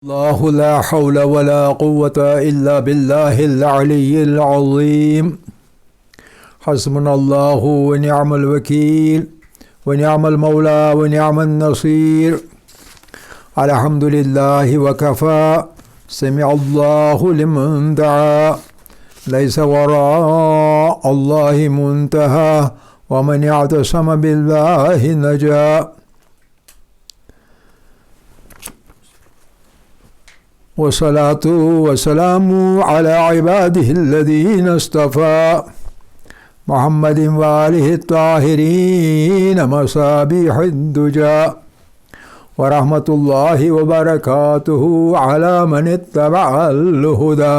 اللہ لا حول ولا قوة الا باللہ العلی العظیم حسبنا اللہ ونعم الوکیل ونعم المولا ونعم النصیر الحمد للہ وکفى سمع اللہ لمن دعا لیس وراء اللہ منتہى ومن اعتصم باللہ نجا. والصلاة والسلام على عباده الذين اصطفى محمد وآله الطاهرين مصابيح الدجى ورحمة الله وبركاته على من اتبع الهدى.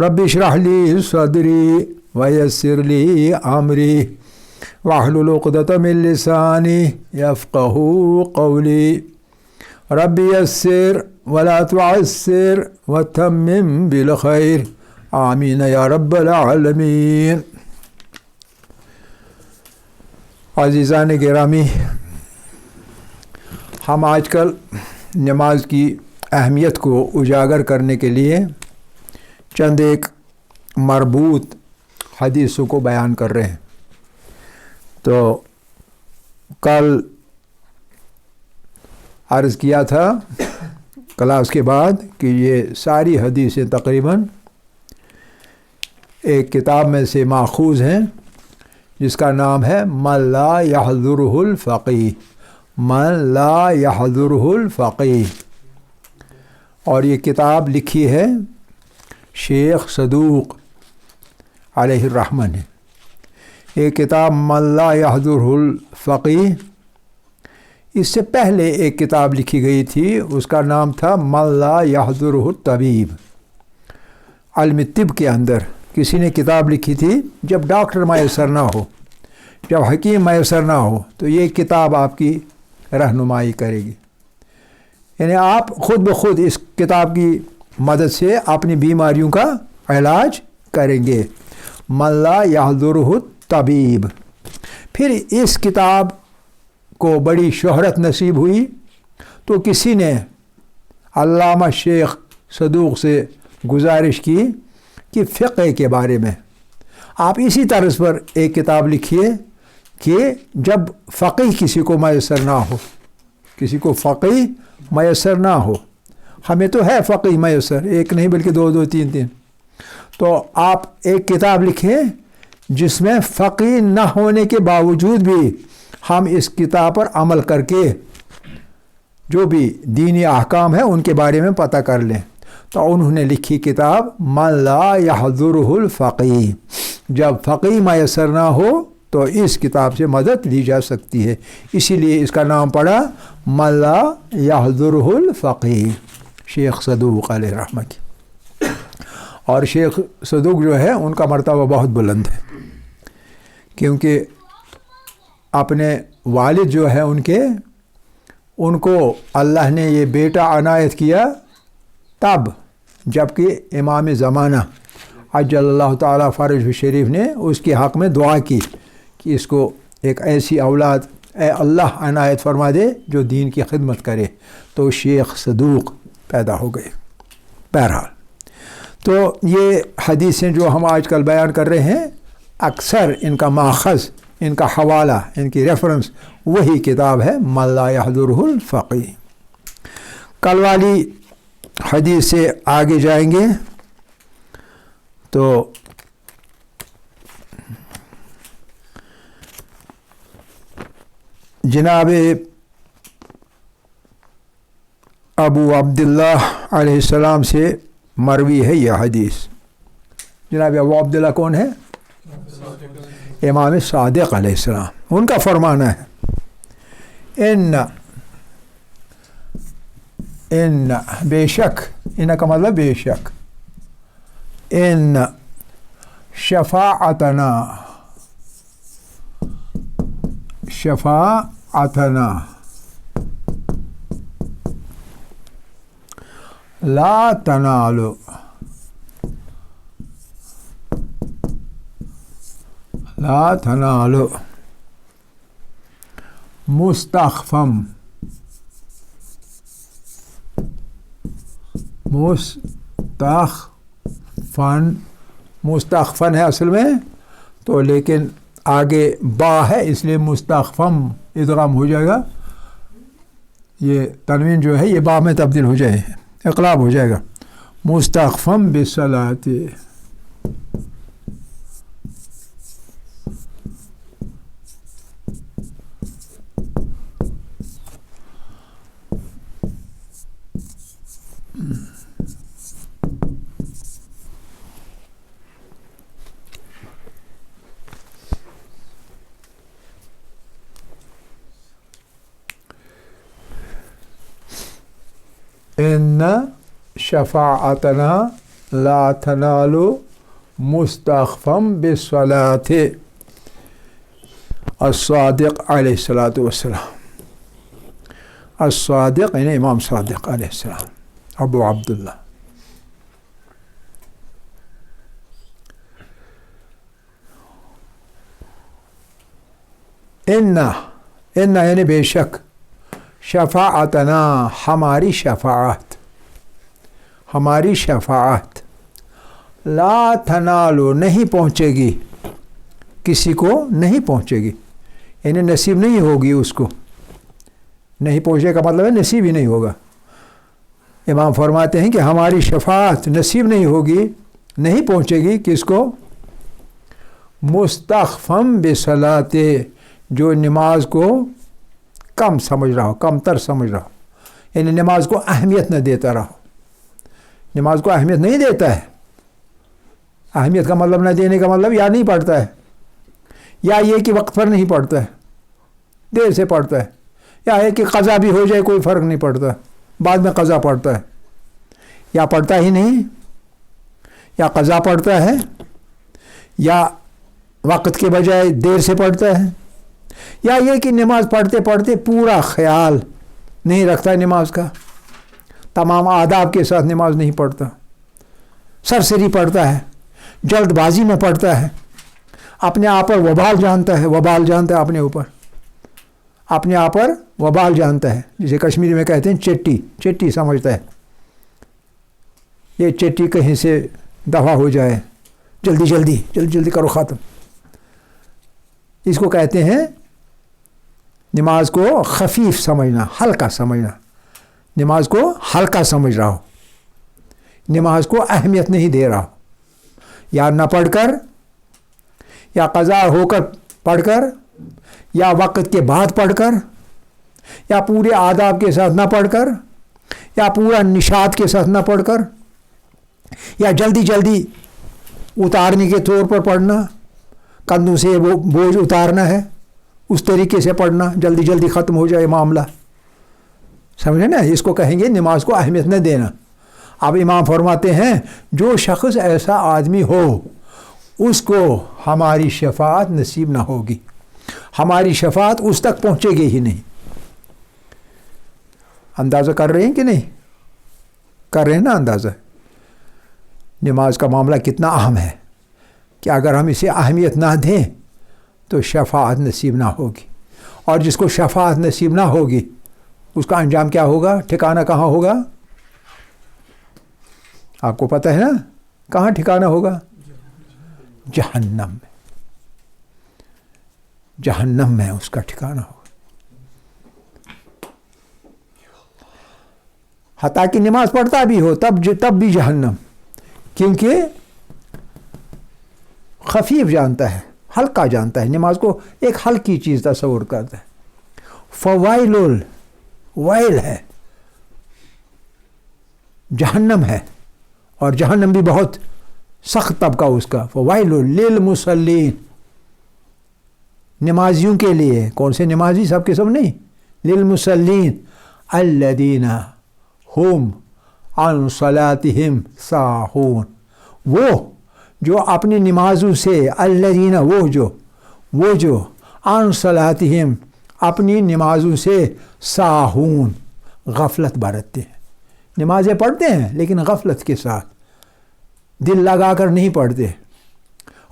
رب اشرح لي صدري ويسر لي أمري واحلل عقدة من لساني يفقهوا قولي. رب يسر ولا تعسر وتمم بالخير آمین یا رب العالمین. عزیزان گرامی، ہم آج کل نماز کی اہمیت کو اجاگر کرنے کے لیے چند ایک مربوط حدیثوں کو بیان کر رہے ہیں. تو کل عرض کیا تھا کلاس کے بعد کہ یہ ساری حدیثیں تقریباً ایک کتاب میں سے ماخوذ ہیں جس کا نام ہے من لا یحضرہ الفقیہ. من لا یحضرہ الفقیہ، اور یہ کتاب لکھی ہے شیخ صدوق علیہ الرحمہ نے. یہ کتاب من لا یحضرہ الفقیہ، اس سے پہلے ایک کتاب لکھی گئی تھی، اس کا نام تھا من لا یحضرہ الطبیب. علم طب کے اندر کسی نے کتاب لکھی تھی جب ڈاکٹر میسر نہ ہو، جب حکیم میسر نہ ہو تو یہ کتاب آپ کی رہنمائی کرے گی. یعنی آپ خود بخود اس کتاب کی مدد سے اپنی بیماریوں کا علاج کریں گے. من لا یحضرہ الطبیب. پھر اس کتاب کو بڑی شہرت نصیب ہوئی تو کسی نے علامہ شیخ صدوق سے گزارش کی کہ فقہ کے بارے میں آپ اسی طرز پر ایک کتاب لکھیے کہ جب فقیہ کسی کو میسر نہ ہو، کسی کو فقیہ میسر نہ ہو. ہمیں تو ہے فقیہ میسر، ایک نہیں بلکہ دو تین. تو آپ ایک کتاب لکھیں جس میں فقیہ نہ ہونے کے باوجود بھی ہم اس کتاب پر عمل کر کے جو بھی دینی احکام ہیں ان کے بارے میں پتہ کر لیں. تو انہوں نے لکھی کتاب من لا یحضرہ الفقیہ. جب فقیہ میسر نہ ہو تو اس کتاب سے مدد لی جا سکتی ہے، اسی لیے اس کا نام پڑا من لا یحضرہ الفقیہ، شیخ صدوق علیہ رحمہ کی. اور شیخ صدوق جو ہے ان کا مرتبہ بہت بلند ہے، کیونکہ اپنے والد جو ہے ان کو اللہ نے یہ بیٹا عنایت کیا تب جب کہ امام زمانہ عجل اللہ تعالیٰ فرجہ شریف نے اس کے حق میں دعا کی کہ اس کو ایک ایسی اولاد اے اللہ عنایت فرما دے جو دین کی خدمت کرے. تو شیخ صدوق پیدا ہو گئے. بہرحال تو یہ حدیثیں جو ہم آج کل بیان کر رہے ہیں اکثر ان کا ماخذ، ان کا حوالہ، ان کی ریفرنس وہی کتاب ہے من لا یحضرہ الفقیہ. کل والی حدیث سے آگے جائیں گے تو جناب ابو عبداللہ علیہ السلام سے مروی ہے یہ حدیث. جناب ابو عبداللہ کون ہے؟ امام صادق علیہ السلام. ان کا فرمانا ہے ان بے شک، ان کا مطلب بے شک، ان شفاعتنا لا تنال مستخفم مستخفن ہے اصل میں تو، لیکن آگے با ہے اس لیے مستخفم ادغام ہو جائے گا. یہ تنوین جو ہے یہ با میں تبدیل ہو جائے، اقلاب ہو جائے گا. مستخفم بالصلاۃ. ان شفاعتنا لا تنال مستخفم بالصلاۃ. الصادق علیہ الصلاۃ والسلام. الصادق یعنی امام صادق علیہ السلام، ابو عبداللہ. ان یعنی بے شک، شفاعتنا ہماری شفاعت، ہماری شفاعت، لا تنالو نہیں پہنچے گی، کسی کو نہیں پہنچے گی، یعنی نصیب نہیں ہوگی اس کو. نہیں پہنچے کا مطلب ہے نصیب ہی نہیں ہوگا. امام فرماتے ہیں کہ ہماری شفاعت نصیب نہیں ہوگی، نہیں پہنچے گی کس کو؟ مستخفم بصلاۃ، جو نماز کو کم سمجھ رہا ہو، کم تر سمجھ رہا ہو، یعنی نماز کو اہمیت نہ دیتا رہو. نماز کو اہمیت نہیں دیتا ہے. اہمیت کا مطلب نہ دینے کا مطلب یا نہیں پڑھتا ہے، یا یہ کہ وقت پر نہیں پڑھتا ہے، دیر سے پڑھتا ہے، یا ہے کہ قضا بھی ہو جائے کوئی فرق نہیں پڑتا، بعد میں قضا پڑھتا ہے، یا پڑھتا ہی نہیں، یا قضا پڑھتا ہے، یا وقت کے بجائے دیر سے پڑھتا ہے، یا یہ کہ نماز پڑھتے پڑھتے پورا خیال نہیں رکھتا نماز کا، تمام آداب کے ساتھ نماز نہیں پڑھتا، سرسری پڑھتا ہے، جلد بازی میں پڑھتا ہے، اپنے آپ پر وبال جانتا ہے، وبال جانتا ہے اپنے اوپر، اپنے آپ پر وبال جانتا ہے، جسے کشمیری میں کہتے ہیں چٹی، چٹی سمجھتا ہے. یہ چٹی کہیں سے دفع ہو جائے، جلدی جلدی جلدی جلدی کرو ختم. اس کو کہتے ہیں نماز کو خفیف سمجھنا، ہلکا سمجھنا. نماز کو ہلکا سمجھ رہا ہو، نماز کو اہمیت نہیں دے رہا ہو، یا نہ پڑھ کر، یا قضا ہو کر پڑھ کر، یا وقت کے بعد پڑھ کر، یا پورے آداب کے ساتھ نہ پڑھ کر، یا پورا نشاط کے ساتھ نہ پڑھ کر، یا جلدی جلدی اتارنے کے طور پر پڑھنا، کندھوں سے وہ بوجھ اتارنا ہے، اس طریقے سے پڑھنا جلدی جلدی ختم ہو جائے معاملہ. سمجھے نا؟ اس کو کہیں گے نماز کو اہمیت نہ دینا. اب امام فرماتے ہیں جو شخص ایسا آدمی ہو اس کو ہماری شفاعت نصیب نہ ہوگی، ہماری شفاعت اس تک پہنچے گی ہی نہیں. اندازہ کر رہے ہیں کہ نہیں؟ کر رہے ہیں نا اندازہ؟ نماز کا معاملہ کتنا اہم ہے کہ اگر ہم اسے اہمیت نہ دیں تو شفاعت نصیب نہ ہوگی. اور جس کو شفاعت نصیب نہ ہوگی اس کا انجام کیا ہوگا؟ ٹھکانہ کہاں ہوگا؟ آپ کو پتہ ہے نا کہاں ٹھکانہ ہوگا؟ جہنم میں. جہنم میں اس کا ٹھکانہ ہوگا. حتیٰ کہ نماز پڑھتا بھی ہو تب بھی جہنم، کیونکہ خفیف جانتا ہے، ہلکا جانتا ہے، نماز کو ایک ہلکی چیز تصور کرتا ہے. فوائل وائل ہے، جہنم ہے، اور جہنم بھی بہت سخت طبقہ اس کا. فوائل للمصلین، نمازیوں کے لیے. کون سے نمازی؟ سب کے سب نہیں. للمصلین الذین ہم عن صلاتہم ساہون، وہ جو اپنی نمازوں سے، الذین وہ جو عن صلاتہم اپنی نمازوں سے، ساہون غفلت برتتے ہیں. نمازیں پڑھتے ہیں لیکن غفلت کے ساتھ، دل لگا کر نہیں پڑھتے،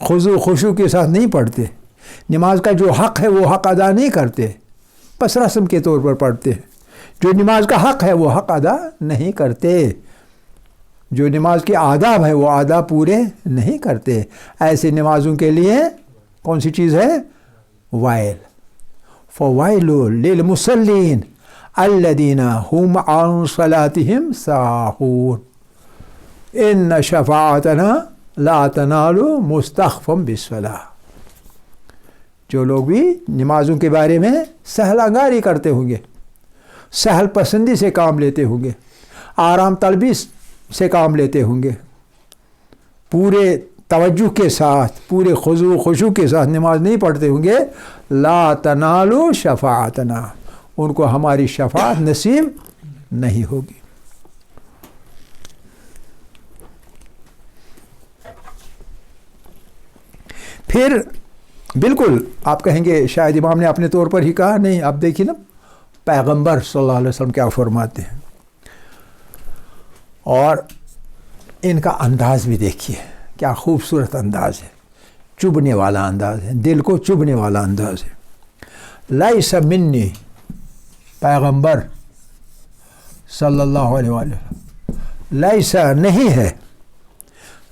خضوع خشوع کے ساتھ نہیں پڑھتے. نماز کا جو حق ہے وہ حق ادا نہیں کرتے، بس رسم کے طور پر پڑھتے ہیں. جو نماز کا حق ہے وہ حق ادا نہیں کرتے. جو نماز کے آداب ہے وہ آداب پورے نہیں کرتے، ایسے نمازوں کے لیے کون سی چیز ہے؟ وائل. فوائل للمصلین الذین هم عن صلاتهم ساہون ان شفاعتنا لا تنال مستخفا بالصلاۃ. جو لوگ بھی نمازوں کے بارے میں سہل انگاری کرتے ہوں گے، سہل پسندی سے کام لیتے ہوں گے، آرام طلبی سے کام لیتے ہوں گے، پورے توجہ کے ساتھ، پورے خضوع خشوع کے ساتھ نماز نہیں پڑھتے ہوں گے، لا تنالوا شفاعتنا، ان کو ہماری شفاعت نصیب نہیں ہوگی. پھر بالکل آپ کہیں گے شاید امام نے اپنے طور پر ہی کہا، نہیں. آپ دیکھیے نا پیغمبر صلی اللہ علیہ وسلم کیا فرماتے ہیں، اور ان کا انداز بھی دیکھیے کیا خوبصورت انداز ہے، چبھنے والا انداز ہے، دل کو چبھنے والا انداز ہے. لیس منی، پیغمبر صلی اللہ علیہ وسلم، لیسا نہیں ہے،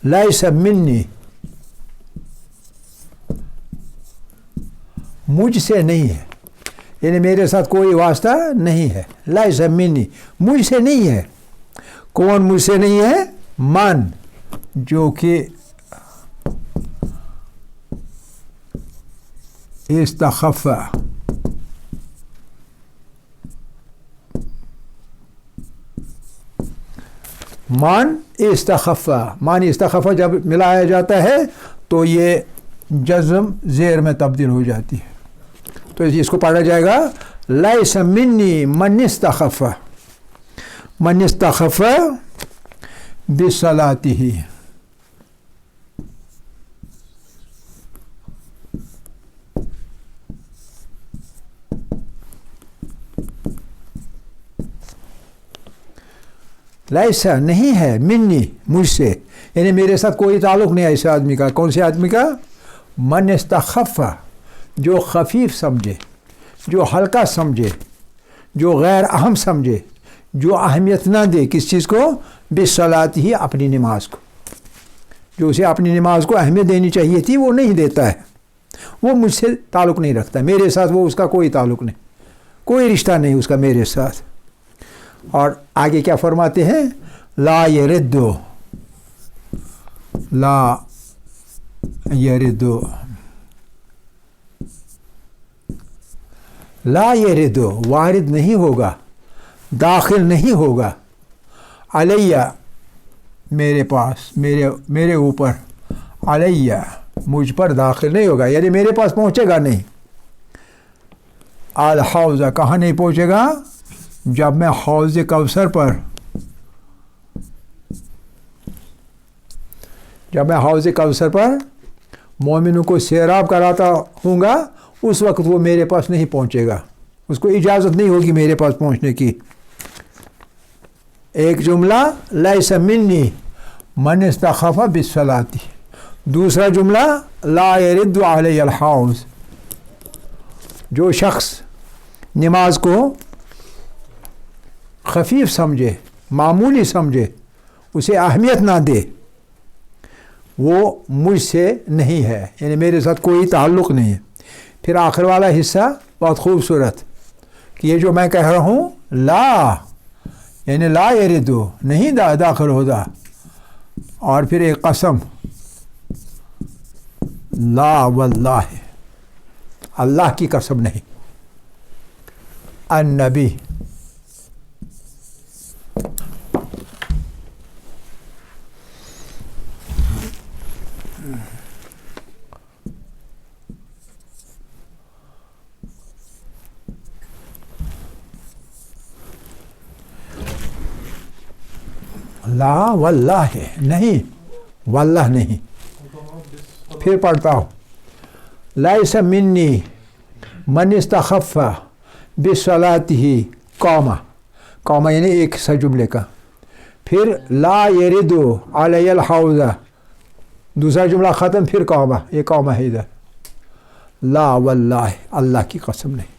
لیس منی مجھ سے نہیں ہے، یعنی میرے ساتھ کوئی واسطہ نہیں ہے. لیس منی مجھ سے نہیں ہے. کون مجھ سے نہیں ہے؟ من جو کہ استخف، من استخف، من استخف جب ملایا جاتا ہے تو یہ جزم زیر میں تبدیل ہو جاتی ہے، تو اس کو پڑھا جائے گا لیس منی من استخف، من استخف بصلاتہ. لیسا نہیں ہے، منی مجھ سے، یعنی میرے ساتھ کوئی تعلق نہیں ہے ایسے آدمی کا. کون سے آدمی کا؟ من استخف، جو خفیف سمجھے، جو ہلکا سمجھے، جو غیر اہم سمجھے، جو اہمیت نہ دے کس چیز کو؟ بصلاۃ ہی، اپنی نماز کو. جو اسے اپنی نماز کو اہمیت دینی چاہیے تھی وہ نہیں دیتا ہے، وہ مجھ سے تعلق نہیں رکھتا، میرے ساتھ وہ اس کا کوئی تعلق نہیں، کوئی رشتہ نہیں اس کا میرے ساتھ. اور آگے کیا فرماتے ہیں؟ لا یرد، لا یرد، لا یرد وارد نہیں ہوگا، داخل نہیں ہوگا، علیہ میرے پاس، میرے اوپر، علیہ مجھ پر داخل نہیں ہوگا، یعنی میرے پاس پہنچے گا نہیں. الحوض کہاں نہیں پہنچے گا؟ جب میں حوض کوثر پر، جب میں حوض کوثر پر مومنوں کو سیراب کراتا ہوں گا، اس وقت وہ میرے پاس نہیں پہنچے گا، اس کو اجازت نہیں ہوگی میرے پاس پہنچنے کی. ایک جملہ لیس منی من استخف بالصلاۃ، دوسرا جملہ لا یرد علی الحوض. جو شخص نماز کو خفیف سمجھے، معمولی سمجھے، اسے اہمیت نہ دے، وہ مجھ سے نہیں ہے، یعنی میرے ساتھ کوئی تعلق نہیں ہے. پھر آخر والا حصہ بہت خوبصورت کہ یہ جو میں کہہ رہا ہوں، لا یعنی لا یردو نہیں داخل ہوتا، اور پھر ایک قسم، لا واللہ اللہ کی قسم نہیں. النبی لا واللہ نہیں، واللہ نہیں. پھر پڑھتا ہوں، لیس منی من استخف بصلاۃہ، قوما، قوما یعنی ایک حصہ جملے کا. پھر لا یرد علی الحوض، دوسرا جملہ ختم، پھر قوما، یہ قوما ہے ادھر. لا واللہ اللہ کی قسم نہیں.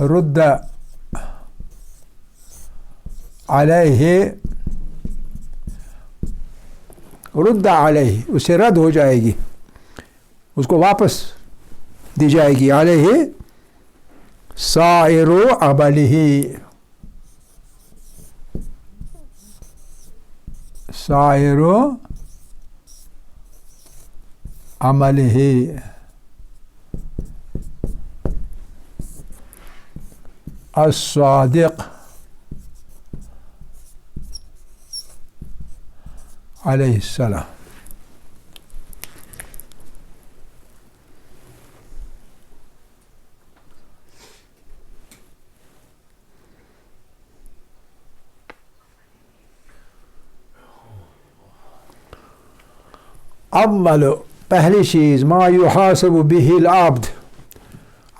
رد علیہ، رد علیہ اس سے رد ہو جائے گی، اس کو واپس دی جائے گی، علیہ سائر عملہ، سائر عملہ، الصادق علیہ السلام۔ اول پہلی چیز ما یحاسب بہ العبد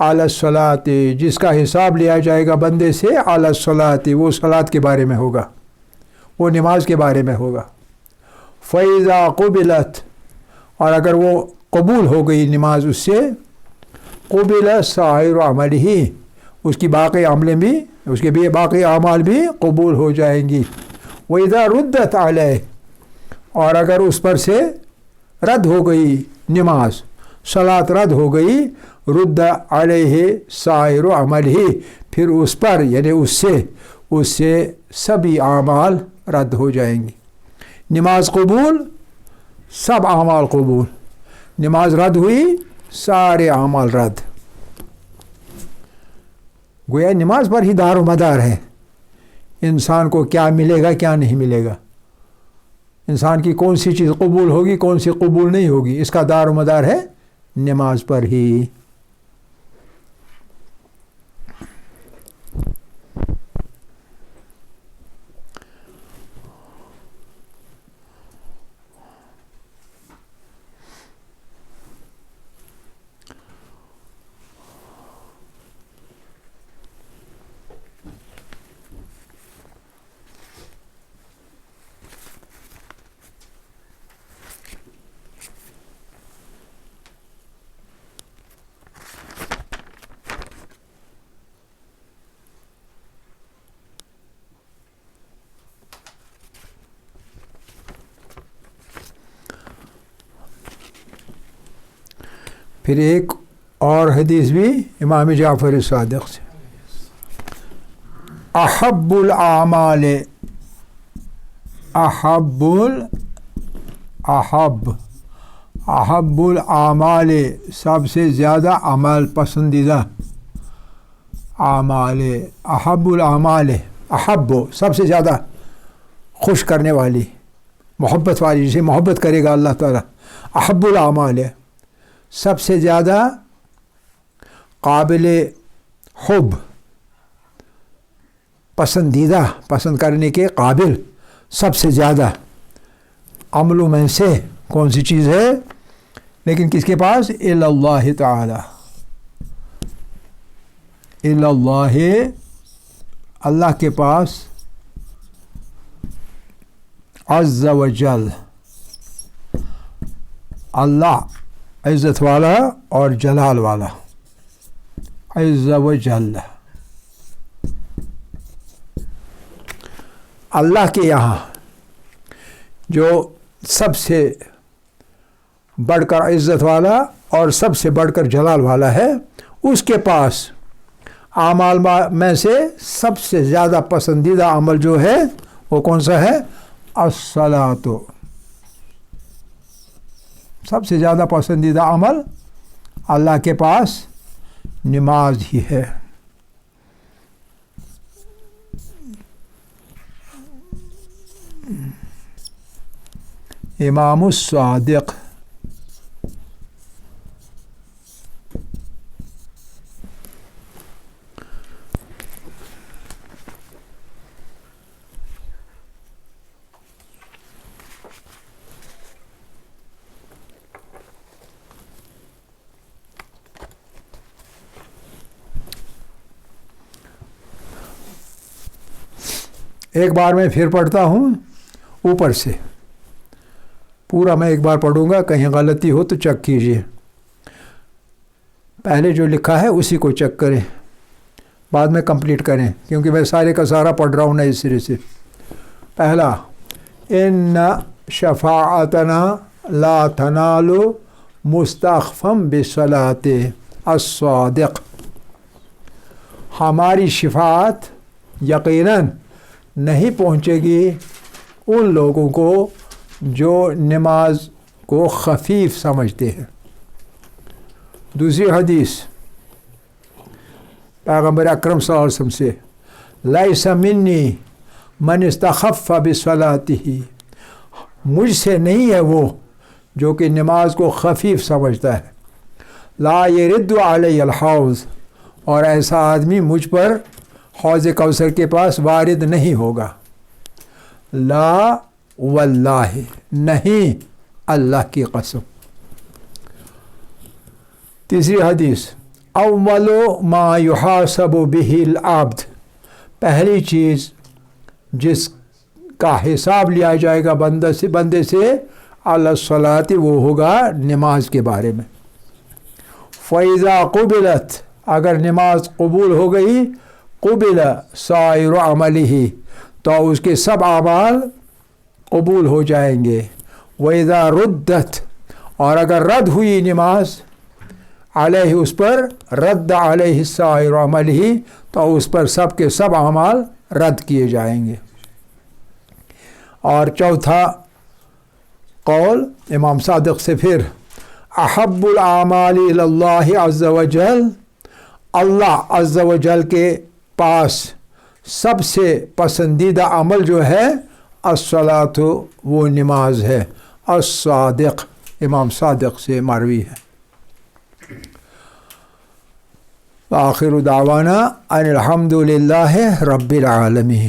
علی الصلاۃ، جس کا حساب لیا جائے گا بندے سے، علی الصلاۃ وہ صلاۃ کے بارے میں ہوگا، وہ نماز کے بارے میں ہوگا۔ فَإِذَا قُبِلَتْ، اور اگر وہ قبول ہو گئی نماز اس سے، قُبِلَ سائر عملہ، اس کی باقی عملیں بھی، اس کے بھی باقی اعمال بھی قبول ہو جائیں گی۔ وَإِذَا رُدَّتْ عَلَيْهِ، اور اگر اس پر سے رد ہو گئی نماز، صلاۃ رد ہو گئی، رد علیہ سائر عملہ، پھر اس پر یعنی اس سے سبھی اعمال رد ہو جائیں گی۔ نماز قبول، سب اعمال قبول، نماز رد ہوئی، سارے اعمال رد۔ گویا نماز پر ہی دار و مدار ہے انسان کو کیا ملے گا کیا نہیں ملے گا، انسان کی کون سی چیز قبول ہوگی کون سی قبول نہیں ہوگی، اس کا دار و مدار ہے نماز پر ہی۔ پھر ایک اور حدیث بھی امام جعفر صادق سے، احب الاعمال، احب الاعمال سب سے زیادہ عمل پسندیدہ اعمال، احب الاعمال، احب سب سے زیادہ خوش کرنے والی، محبت والی، جسے محبت کرے گا اللہ تعالیٰ، احب الاعمال سب سے زیادہ قابل حب، پسندیدہ، پسند کرنے کے قابل، سب سے زیادہ عملوں میں سے کون سی چیز ہے، لیکن کس کے پاس، الی اللہ تعالی، الی اللہ، اللہ کے پاس، عز و جل، اللہ عزت والا اور جلال والا، عز و جل، اللہ کے یہاں جو سب سے بڑھ کر عزت والا اور سب سے بڑھ کر جلال والا ہے، اس کے پاس اعمال میں سے سب سے زیادہ پسندیدہ عمل جو ہے وہ کون سا ہے، الصلاۃ، سب سے زیادہ پسندیدہ عمل اللہ کے پاس نماز ہی ہے۔ امام الصادق، ایک بار میں پھر پڑھتا ہوں اوپر سے، پورا میں ایک بار پڑھوں گا، کہیں غلطی ہو تو چیک کیجیے، پہلے جو لکھا ہے اسی کو چیک کریں، بعد میں کمپلیٹ کریں کیونکہ میں سارے کا سارا پڑھ رہا ہوں نئے سرے سے. پہلا ان شفاعتنا لا تنال مستخفم بصلاۃ الصادق، ہماری شفاعت یقیناً نہیں پہنچے گی ان لوگوں کو جو نماز کو خفیف سمجھتے ہیں. دوسری حدیث پیغمبر اکرم صلی اللہ علیہ وسلم سے، لیس منی من استخف بصلاتہ، مجھ سے نہیں ہے وہ جو کہ نماز کو خفیف سمجھتا ہے. لا یرد علی الحوض، اور ایسا آدمی مجھ پر حوض کوثر کے پاس وارد نہیں ہوگا. لا واللہ، نہیں اللہ کی قسم. تیسری حدیث اول ما یحاسب به العبد، پہلی چیز جس کا حساب لیا جائے گا بندے سے علی الصلاۃ، وہ ہوگا نماز کے بارے میں. فاذا قبلت، اگر نماز قبول ہو گئی، قبل سائر عملہ، تو اس کے سب اعمال قبول ہو جائیں گے. وَإِذَا رُدَّتْ، اور اگر رد ہوئی نماز، علیہ اس پر، رد علیہ سائر عملہ، تو اس پر سب کے سب اعمال رد کیے جائیں گے. اور چوتھا قول امام صادق سے، پھر احب الاعمال الی اللہ عز وجل، اللہ عز وجل کے پاس سب سے پسندیدہ عمل جو ہے الصلاۃ، وہ نماز ہے. الصادق، امام صادق سے مروی ہے. آخر دعوانا ان الحمد للہ رب العالمین.